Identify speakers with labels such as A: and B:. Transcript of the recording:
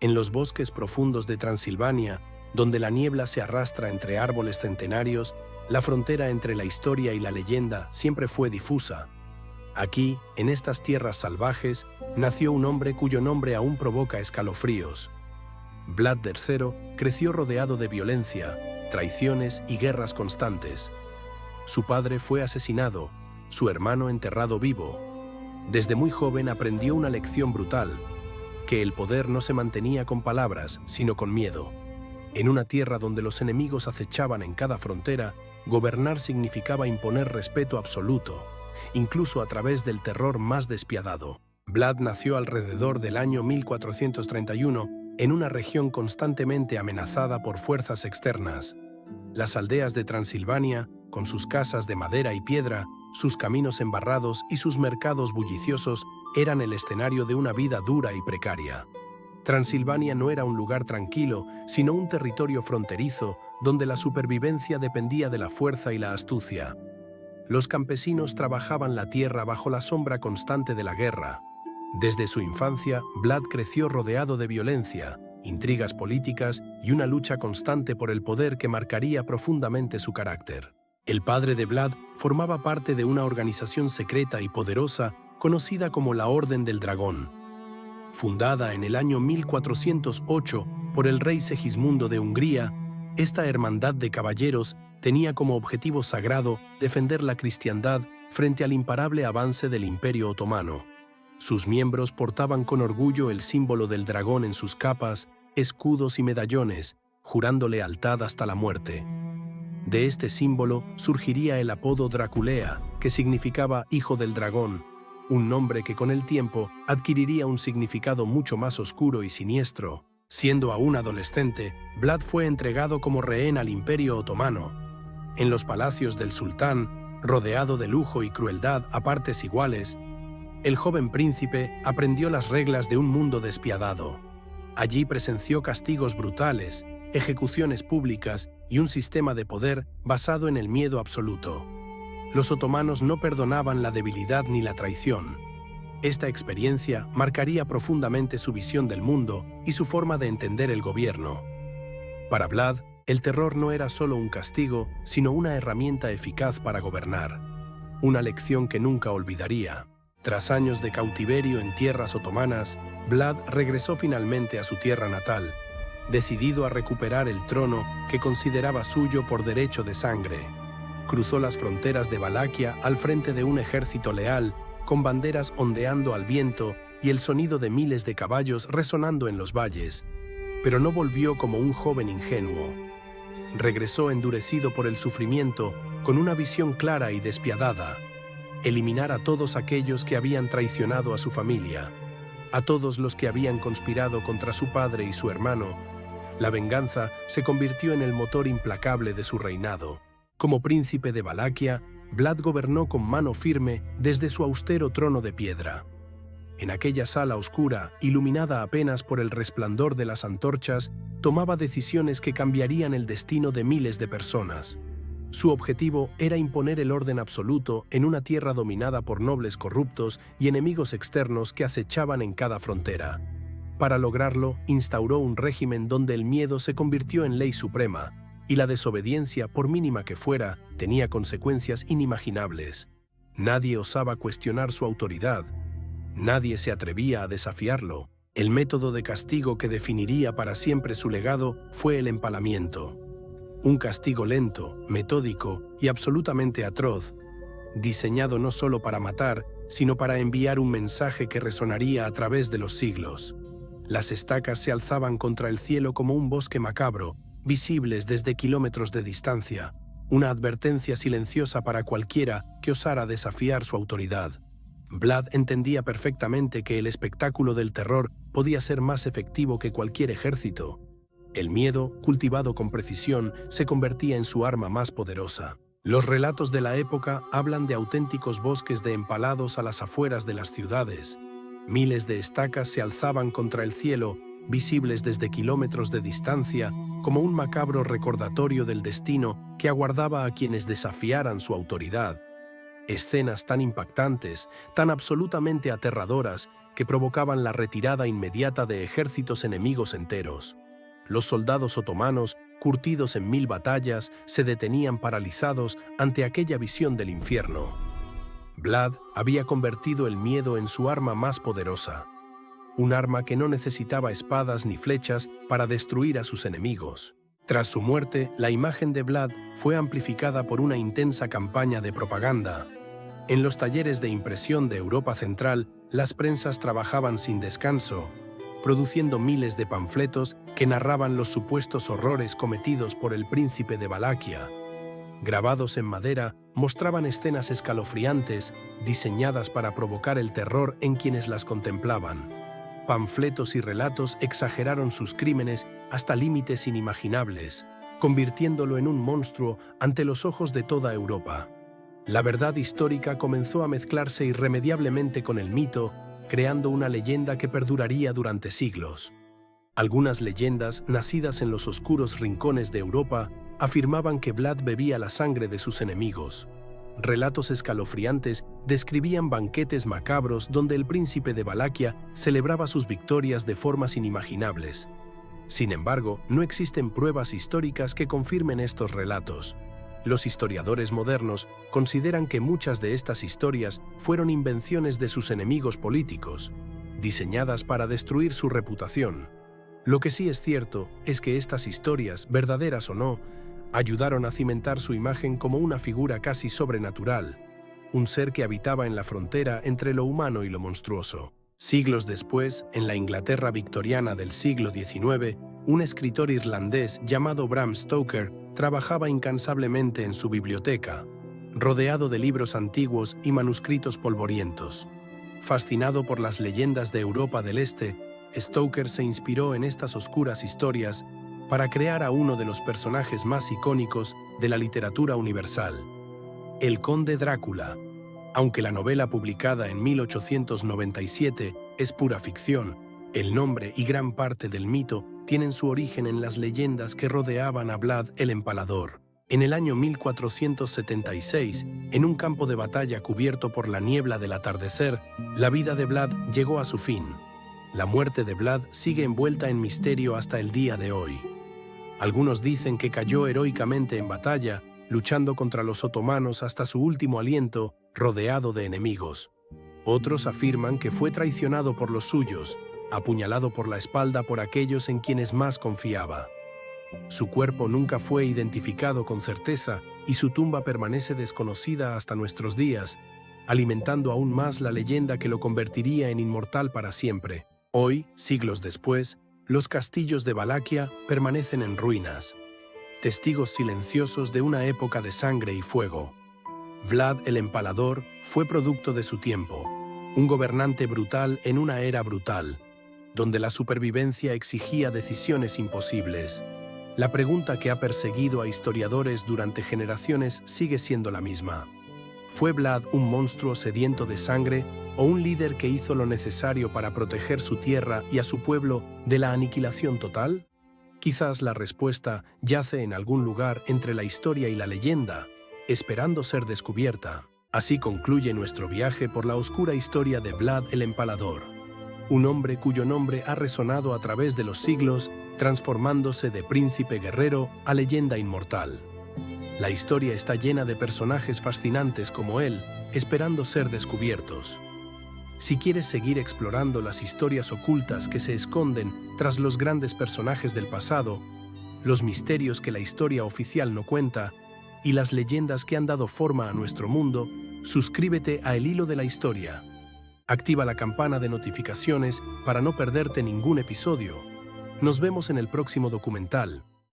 A: En los bosques profundos de Transilvania, donde la niebla se arrastra entre árboles centenarios, la frontera entre la historia y la leyenda siempre fue difusa. Aquí, en estas tierras salvajes, nació un hombre cuyo nombre aún provoca escalofríos. Vlad III creció rodeado de violencia, traiciones y guerras constantes. Su padre fue asesinado, su hermano enterrado vivo. Desde muy joven aprendió una lección brutal, que el poder no se mantenía con palabras, sino con miedo. En una tierra donde los enemigos acechaban en cada frontera, gobernar significaba imponer respeto absoluto, incluso a través del terror más despiadado. Vlad nació alrededor del año 1431 en una región constantemente amenazada por fuerzas externas. Las aldeas de Transilvania, con sus casas de madera y piedra, sus caminos embarrados y sus mercados bulliciosos, eran el escenario de una vida dura y precaria. Transilvania no era un lugar tranquilo, sino un territorio fronterizo donde la supervivencia dependía de la fuerza y la astucia. Los campesinos trabajaban la tierra bajo la sombra constante de la guerra. Desde su infancia, Vlad creció rodeado de violencia, intrigas políticas y una lucha constante por el poder que marcaría profundamente su carácter. El padre de Vlad formaba parte de una organización secreta y poderosa conocida como la Orden del Dragón. Fundada en el año 1408 por el rey Segismundo de Hungría, esta hermandad de caballeros tenía como objetivo sagrado defender la cristiandad frente al imparable avance del Imperio Otomano. Sus miembros portaban con orgullo el símbolo del dragón en sus capas, escudos y medallones, jurando lealtad hasta la muerte. De este símbolo surgiría el apodo Draculea, que significaba hijo del dragón, un nombre que con el tiempo adquiriría un significado mucho más oscuro y siniestro. Siendo aún adolescente, Vlad fue entregado como rehén al Imperio Otomano. En los palacios del sultán, rodeado de lujo y crueldad a partes iguales, el joven príncipe aprendió las reglas de un mundo despiadado. Allí presenció castigos brutales, ejecuciones públicas y un sistema de poder basado en el miedo absoluto. Los otomanos no perdonaban la debilidad ni la traición. Esta experiencia marcaría profundamente su visión del mundo y su forma de entender el gobierno. Para Vlad, el terror no era solo un castigo, sino una herramienta eficaz para gobernar. Una lección que nunca olvidaría. Tras años de cautiverio en tierras otomanas, Vlad regresó finalmente a su tierra natal, decidido a recuperar el trono que consideraba suyo por derecho de sangre. Cruzó las fronteras de Valaquia al frente de un ejército leal, con banderas ondeando al viento y el sonido de miles de caballos resonando en los valles. Pero no volvió como un joven ingenuo. Regresó endurecido por el sufrimiento, con una visión clara y despiadada: eliminar a todos aquellos que habían traicionado a su familia, a todos los que habían conspirado contra su padre y su hermano. La venganza se convirtió en el motor implacable de su reinado. Como príncipe de Valaquia, Vlad gobernó con mano firme desde su austero trono de piedra. En aquella sala oscura, iluminada apenas por el resplandor de las antorchas, tomaba decisiones que cambiarían el destino de miles de personas. Su objetivo era imponer el orden absoluto en una tierra dominada por nobles corruptos y enemigos externos que acechaban en cada frontera. Para lograrlo, instauró un régimen donde el miedo se convirtió en ley suprema, y la desobediencia, por mínima que fuera, tenía consecuencias inimaginables. Nadie osaba cuestionar su autoridad. Nadie se atrevía a desafiarlo. El método de castigo que definiría para siempre su legado fue el empalamiento. Un castigo lento, metódico y absolutamente atroz, diseñado no solo para matar, sino para enviar un mensaje que resonaría a través de los siglos. Las estacas se alzaban contra el cielo como un bosque macabro, visibles desde kilómetros de distancia, una advertencia silenciosa para cualquiera que osara desafiar su autoridad. Vlad entendía perfectamente que el espectáculo del terror podía ser más efectivo que cualquier ejército. El miedo, cultivado con precisión, se convertía en su arma más poderosa. Los relatos de la época hablan de auténticos bosques de empalados a las afueras de las ciudades. Miles de estacas se alzaban contra el cielo, visibles desde kilómetros de distancia, como un macabro recordatorio del destino que aguardaba a quienes desafiaran su autoridad. escenas tan impactantes, tan absolutamente aterradoras, que provocaban la retirada inmediata de ejércitos enemigos enteros. Los soldados otomanos, curtidos en 1000 batallas, se detenían paralizados ante aquella visión del infierno. Vlad había convertido el miedo en su arma más poderosa, un arma que no necesitaba espadas ni flechas para destruir a sus enemigos. Tras su muerte, la imagen de Vlad fue amplificada por una intensa campaña de propaganda. En los talleres de impresión de Europa Central, las prensas trabajaban sin descanso, produciendo miles de panfletos que narraban los supuestos horrores cometidos por el príncipe de Valaquia. Grabados en madera, mostraban escenas escalofriantes, diseñadas para provocar el terror en quienes las contemplaban. Panfletos y relatos exageraron sus crímenes hasta límites inimaginables, convirtiéndolo en un monstruo ante los ojos de toda Europa. La verdad histórica comenzó a mezclarse irremediablemente con el mito, creando una leyenda que perduraría durante siglos. Algunas leyendas, nacidas en los oscuros rincones de Europa, afirmaban que Vlad bebía la sangre de sus enemigos. Relatos escalofriantes describían banquetes macabros donde el príncipe de Valaquia celebraba sus victorias de formas inimaginables. Sin embargo, no existen pruebas históricas que confirmen estos relatos. Los historiadores modernos consideran que muchas de estas historias fueron invenciones de sus enemigos políticos, diseñadas para destruir su reputación. Lo que sí es cierto es que estas historias, verdaderas o no, ayudaron a cimentar su imagen como una figura casi sobrenatural, un ser que habitaba en la frontera entre lo humano y lo monstruoso. Siglos después, en la Inglaterra victoriana del siglo XIX, un escritor irlandés llamado Bram Stoker trabajaba incansablemente en su biblioteca, rodeado de libros antiguos y manuscritos polvorientos. Fascinado por las leyendas de Europa del Este, Stoker se inspiró en estas oscuras historias para crear a uno de los personajes más icónicos de la literatura universal, el Conde Drácula. Aunque la novela publicada en 1897 es pura ficción, el nombre y gran parte del mito tienen su origen en las leyendas que rodeaban a Vlad el Empalador. En el año 1476, en un campo de batalla cubierto por la niebla del atardecer, la vida de Vlad llegó a su fin. La muerte de Vlad sigue envuelta en misterio hasta el día de hoy. Algunos dicen que cayó heroicamente en batalla, luchando contra los otomanos hasta su último aliento, rodeado de enemigos. Otros afirman que fue traicionado por los suyos, apuñalado por la espalda por aquellos en quienes más confiaba. Su cuerpo nunca fue identificado con certeza y su tumba permanece desconocida hasta nuestros días, alimentando aún más la leyenda que lo convertiría en inmortal para siempre. Hoy, siglos después, los castillos de Valaquia permanecen en ruinas, testigos silenciosos de una época de sangre y fuego. Vlad el Empalador fue producto de su tiempo, un gobernante brutal en una era brutal, donde la supervivencia exigía decisiones imposibles. La pregunta que ha perseguido a historiadores durante generaciones sigue siendo la misma. ¿Fue Vlad un monstruo sediento de sangre o un líder que hizo lo necesario para proteger su tierra y a su pueblo de la aniquilación total? Quizás la respuesta yace en algún lugar entre la historia y la leyenda, esperando ser descubierta. Así concluye nuestro viaje por la oscura historia de Vlad el Empalador, un hombre cuyo nombre ha resonado a través de los siglos, transformándose de príncipe guerrero a leyenda inmortal. La historia está llena de personajes fascinantes como él, esperando ser descubiertos. Si quieres seguir explorando las historias ocultas que se esconden tras los grandes personajes del pasado, los misterios que la historia oficial no cuenta y las leyendas que han dado forma a nuestro mundo, suscríbete a El Hilo de la Historia. Activa la campana de notificaciones para no perderte ningún episodio. Nos vemos en el próximo documental.